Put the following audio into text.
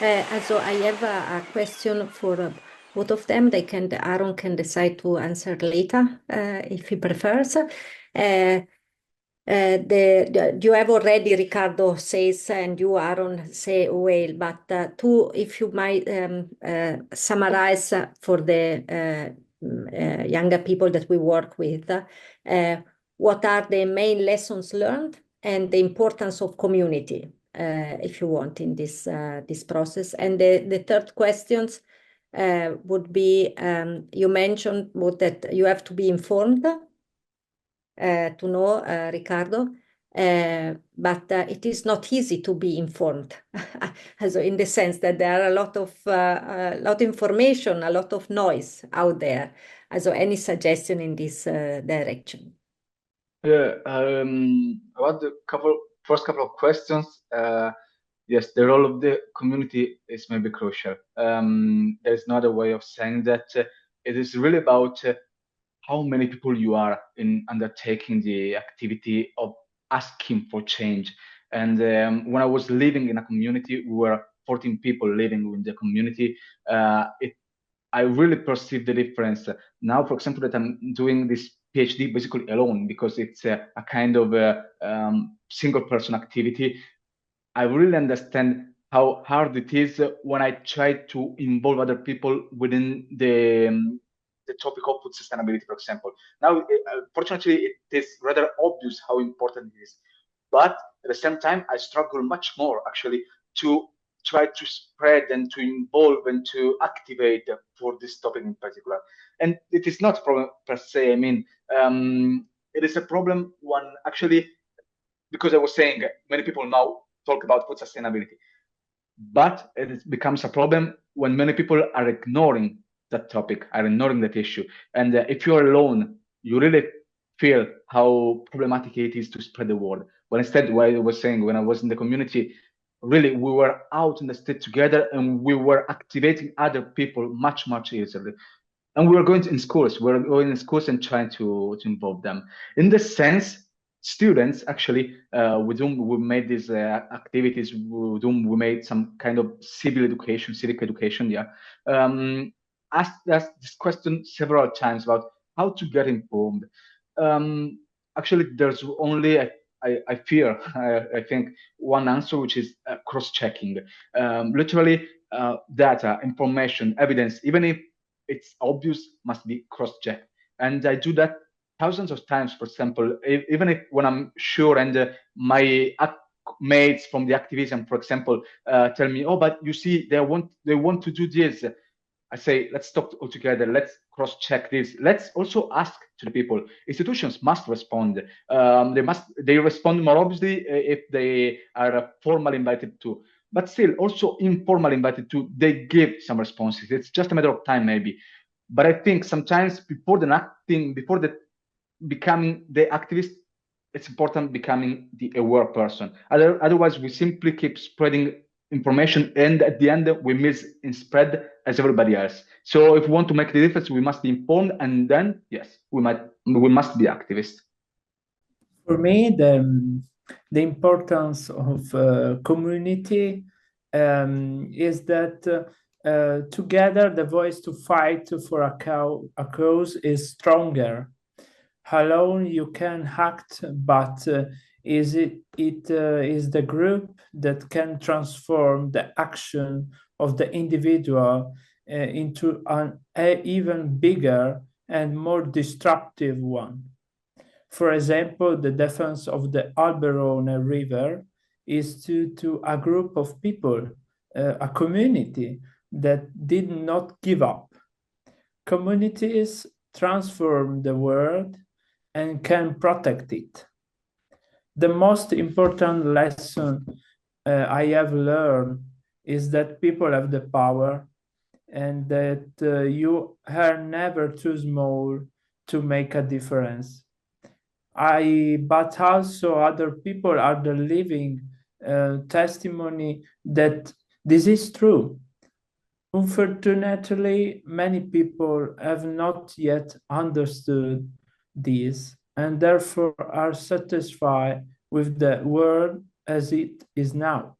Also, I have a question for both of them. Aaron can decide to answer later if he prefers. You have already, Ricardo says, and you, Aaron, say well, but if you might summarize for the younger people that we work with, what are the main lessons learned and the importance of community, if you want, in this process. And the third questions would be, you mentioned that you have to be informed to know, Ricardo, but it is not easy to be informed. So in the sense that there are a lot of information, a lot of noise out there. So any suggestion in this direction? Yeah, about the first couple of questions, yes, the role of the community is maybe crucial. There's another way of saying that it is really about how many people you are in undertaking the activity of asking for change. And when I was living in a community, we were 14 people living in the community. I really perceive the difference now. For example, that I'm doing this PhD basically alone because it's a kind of single person activity. I really understand how hard it is when I try to involve other people within the topic of food sustainability, for example. Now, fortunately, it is rather obvious how important it is. But at the same time, I struggle much more actually to try to spread and to involve and to activate for this topic in particular. And it is not a problem per se. I mean, it is a problem when actually, because I was saying many people now talk about food sustainability, but it becomes a problem when many people are ignoring that topic, are ignoring that issue. And if you're alone, you really feel how problematic it is to spread the word. But instead, what I was saying, when I was in the community, really, we were out in the street together and we were activating other people much, much easily. And we were going in schools, we were going in schools and trying to involve them. In this sense, students actually with whom we made these activities, with whom we made some kind of civic education, yeah, asked us this question several times about how to get informed. Actually, there's only I fear, I think, one answer, which is cross-checking. Literally, data, information, evidence, even if it's obvious, must be cross-checked. And I do that thousands of times. For example, even if when I'm sure and my mates from the activism, for example, tell me, oh, but you see, they want to do this. I say, let's stop altogether. Let's cross-check this. Let's also ask to the people. Institutions must respond. They respond more obviously if they are formally invited to. But still, also informally invited to, they give some responses. It's just a matter of time, maybe. But I think sometimes before becoming the activist, it's important becoming the aware person. Otherwise, we simply keep spreading information, and at the end, we miss in spread as everybody else. So if we want to make the difference, we must be informed, and then yes, we must be activists. For me, the importance of community is that together the voice to fight for a cause is stronger. Alone you can act, but is the group that can transform the action of the individual into an even bigger and more destructive one. For example, the defense of the Alberone River is to a group of people, a community that did not give up. Communities transform the world and can protect it. The most important lesson I have learned is that people have the power and that you are never too small to make a difference. But also other people are the living testimony that this is true. Unfortunately, many people have not yet understood this and therefore are satisfied with the world as it is now.